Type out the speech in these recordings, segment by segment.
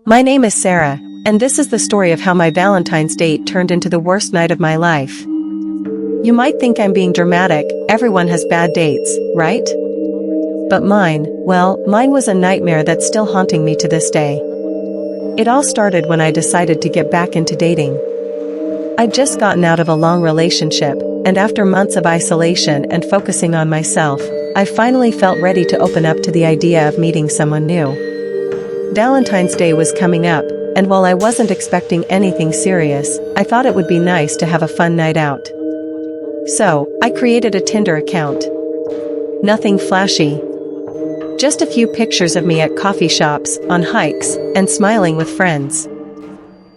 My name is Sarah, and this is the story of how my Valentine's date turned into the worst night of my life. You might think I'm being dramatic, everyone has bad dates, right? But mine was a nightmare that's still haunting me to this day. It all started when I decided to get back into dating. I'd just gotten out of a long relationship, and after months of isolation and focusing on myself, I finally felt ready to open up to the idea of meeting someone new. Valentine's Day was coming up, and while I wasn't expecting anything serious, I thought it would be nice to have a fun night out. So, I created a Tinder account. Nothing flashy. Just a few pictures of me at coffee shops, on hikes, and smiling with friends.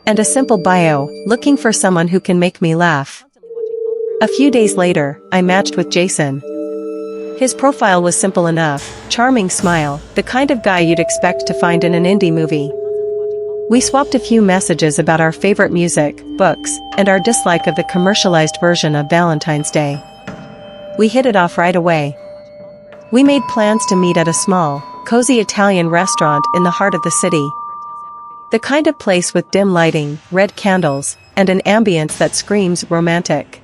And a simple bio, looking for someone who can make me laugh. A few days later, I matched with Jason. His profile was simple enough, charming smile, the kind of guy you'd expect to find in an indie movie. We swapped a few messages about our favorite music, books, and our dislike of the commercialized version of Valentine's Day. We hit it off right away. We made plans to meet at a small, cozy Italian restaurant in the heart of the city. The kind of place with dim lighting, red candles, and an ambience that screams romantic.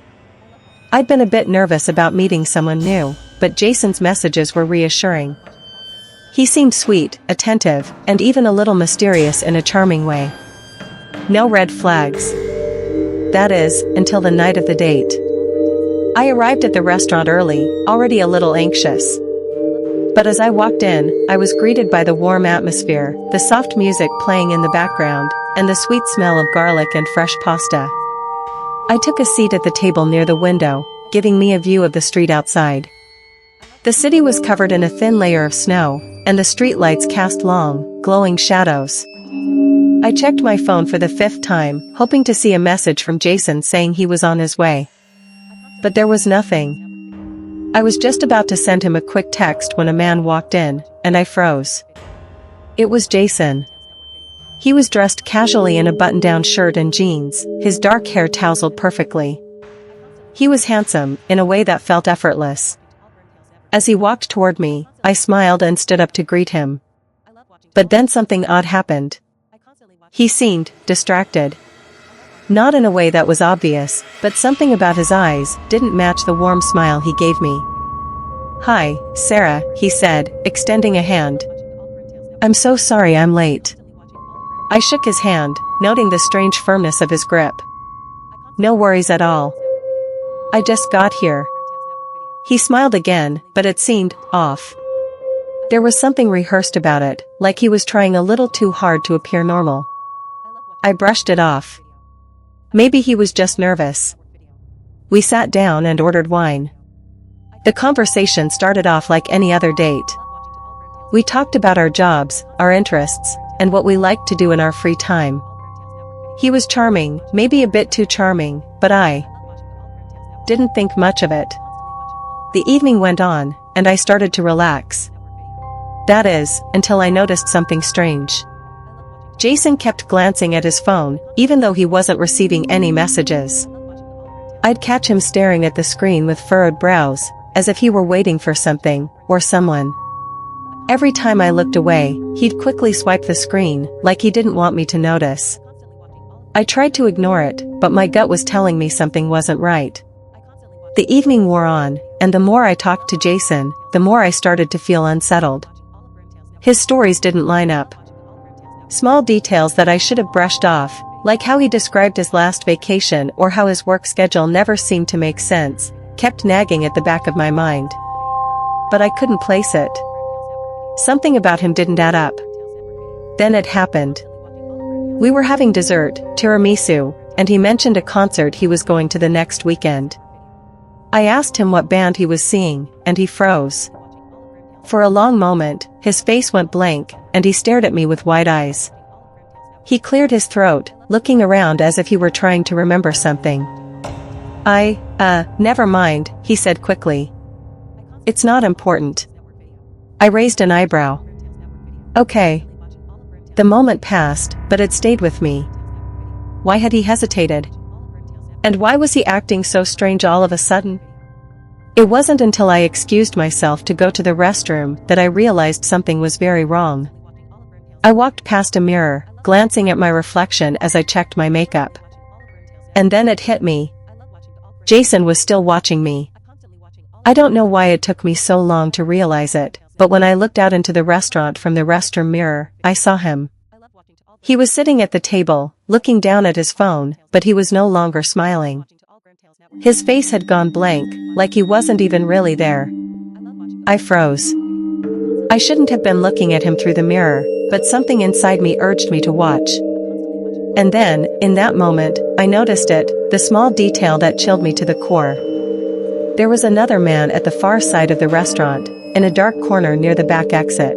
I'd been a bit nervous about meeting someone new, but Jason's messages were reassuring. He seemed sweet, attentive, and even a little mysterious in a charming way. No red flags. That is, until the night of the date. I arrived at the restaurant early, already a little anxious. But as I walked in, I was greeted by the warm atmosphere, the soft music playing in the background, and the sweet smell of garlic and fresh pasta. I took a seat at the table near the window, giving me a view of the street outside. The city was covered in a thin layer of snow, and the streetlights cast long, glowing shadows. I checked my phone for the 5th time, hoping to see a message from Jason saying he was on his way. But there was nothing. I was just about to send him a quick text when a man walked in, and I froze. It was Jason. He was dressed casually in a button-down shirt and jeans, his dark hair tousled perfectly. He was handsome, in a way that felt effortless. As he walked toward me, I smiled and stood up to greet him. But then something odd happened. He seemed distracted. Not in a way that was obvious, but something about his eyes didn't match the warm smile he gave me. "Hi, Sarah," he said, extending a hand. "I'm so sorry I'm late." I shook his hand, noting the strange firmness of his grip. "No worries at all. I just got here." He smiled again, but it seemed off. There was something rehearsed about it, like he was trying a little too hard to appear normal. I brushed it off. Maybe he was just nervous. We sat down and ordered wine. The conversation started off like any other date. We talked about our jobs, our interests, and what we liked to do in our free time. He was charming, maybe a bit too charming, but I didn't think much of it. The evening went on, and I started to relax. That is, until I noticed something strange. Jason kept glancing at his phone, even though he wasn't receiving any messages. I'd catch him staring at the screen with furrowed brows, as if he were waiting for something, or someone. Every time I looked away, he'd quickly swipe the screen, like he didn't want me to notice. I tried to ignore it, but my gut was telling me something wasn't right. The evening wore on, and the more I talked to Jason, the more I started to feel unsettled. His stories didn't line up. Small details that I should have brushed off, like how he described his last vacation or how his work schedule never seemed to make sense, kept nagging at the back of my mind. But I couldn't place it. Something about him didn't add up. Then it happened. We were having dessert, tiramisu, and he mentioned a concert he was going to the next weekend. I asked him what band he was seeing, and he froze. For a long moment, his face went blank, and he stared at me with wide eyes. He cleared his throat, looking around as if he were trying to remember something. Never mind, he said quickly. "It's not important." I raised an eyebrow. "Okay." The moment passed, but it stayed with me. Why had he hesitated? And why was he acting so strange all of a sudden? It wasn't until I excused myself to go to the restroom that I realized something was very wrong. I walked past a mirror, glancing at my reflection as I checked my makeup. And then it hit me. Jason was still watching me. I don't know why it took me so long to realize it, but when I looked out into the restaurant from the restroom mirror, I saw him. He was sitting at the table, looking down at his phone, but he was no longer smiling. His face had gone blank, like he wasn't even really there. I froze. I shouldn't have been looking at him through the mirror, but something inside me urged me to watch. And then, in that moment, I noticed it, the small detail that chilled me to the core. There was another man at the far side of the restaurant, in a dark corner near the back exit.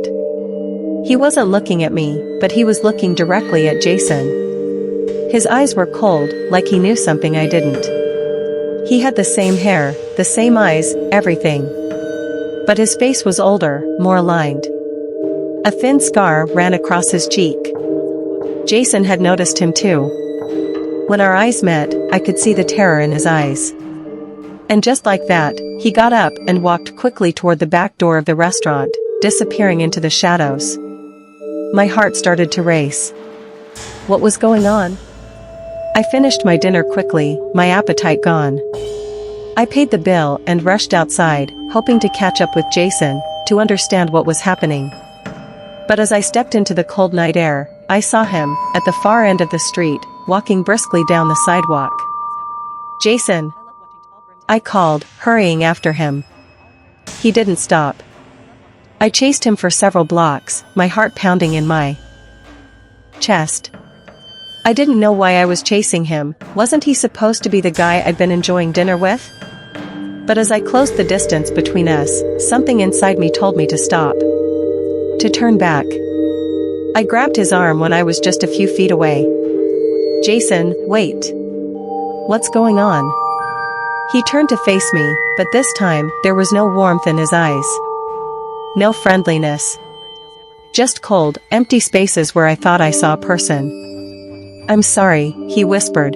He wasn't looking at me, but he was looking directly at Jason. His eyes were cold, like he knew something I didn't. He had the same hair, the same eyes, everything. But his face was older, more lined. A thin scar ran across his cheek. Jason had noticed him too. When our eyes met, I could see the terror in his eyes. And just like that, he got up and walked quickly toward the back door of the restaurant, disappearing into the shadows. My heart started to race. What was going on? I finished my dinner quickly, my appetite gone. I paid the bill and rushed outside, hoping to catch up with Jason, to understand what was happening. But as I stepped into the cold night air, I saw him, at the far end of the street, walking briskly down the sidewalk. Jason! I called, hurrying after him. He didn't stop. I chased him for several blocks, my heart pounding in my chest. I didn't know why I was chasing him. Wasn't he supposed to be the guy I'd been enjoying dinner with? But as I closed the distance between us, something inside me told me to stop. To turn back. I grabbed his arm when I was just a few feet away. Jason, wait. What's going on? He turned to face me, but this time, there was no warmth in his eyes. No friendliness. Just cold, empty spaces where I thought I saw a person. I'm sorry, he whispered.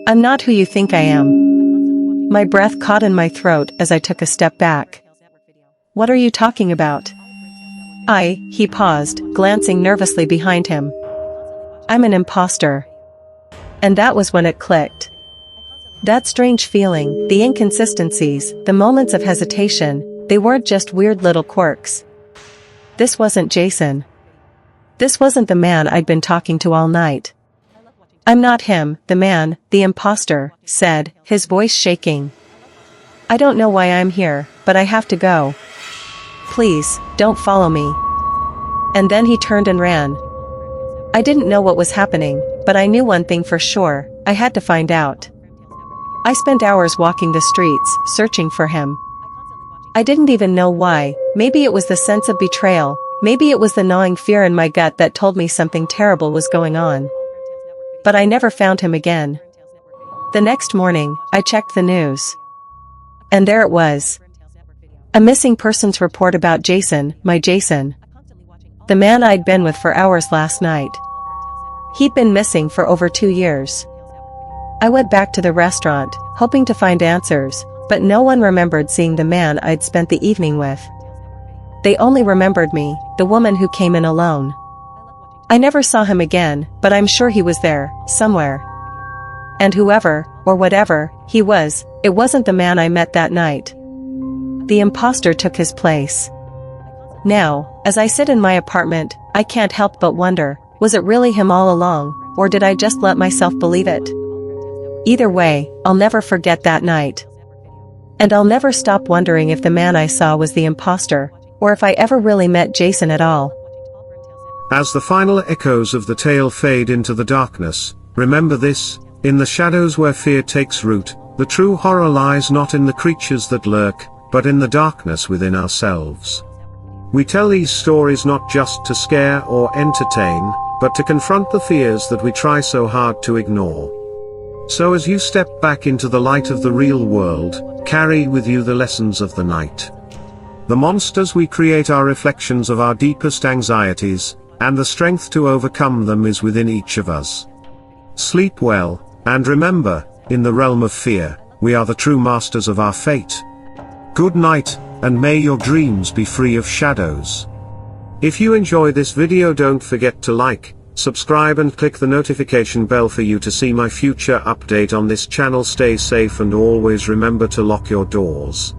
I'm not who you think I am. My breath caught in my throat as I took a step back. What are you talking about? He paused, glancing nervously behind him. I'm an imposter. And that was when it clicked. That strange feeling, the inconsistencies, the moments of hesitation, they weren't just weird little quirks. This wasn't Jason. This wasn't the man I'd been talking to all night. I'm not him, the man, the imposter, said, his voice shaking. I don't know why I'm here, but I have to go. Please, don't follow me. And then he turned and ran. I didn't know what was happening, but I knew one thing for sure, I had to find out. I spent hours walking the streets, searching for him. I didn't even know why. Maybe it was the sense of betrayal, maybe it was the gnawing fear in my gut that told me something terrible was going on. But I never found him again. The next morning, I checked the news. And there it was. A missing persons report about Jason, my Jason. The man I'd been with for hours last night. He'd been missing for over 2 years. I went back to the restaurant, hoping to find answers, but no one remembered seeing the man I'd spent the evening with. They only remembered me, the woman who came in alone. I never saw him again, but I'm sure he was there, somewhere. And whoever, or whatever, he was, it wasn't the man I met that night. The imposter took his place. Now, as I sit in my apartment, I can't help but wonder, was it really him all along, or did I just let myself believe it? Either way, I'll never forget that night. And I'll never stop wondering if the man I saw was the imposter, or if I ever really met Jason at all. As the final echoes of the tale fade into the darkness, remember this, in the shadows where fear takes root, the true horror lies not in the creatures that lurk, but in the darkness within ourselves. We tell these stories not just to scare or entertain, but to confront the fears that we try so hard to ignore. So as you step back into the light of the real world, carry with you the lessons of the night. The monsters we create are reflections of our deepest anxieties, and the strength to overcome them is within each of us. Sleep well, and remember, in the realm of fear, we are the true masters of our fate. Good night, and may your dreams be free of shadows. If you enjoy this video, don't forget to like, Subscribe and click the notification bell for you to see my future update on this channel. Stay safe and always remember to lock your doors.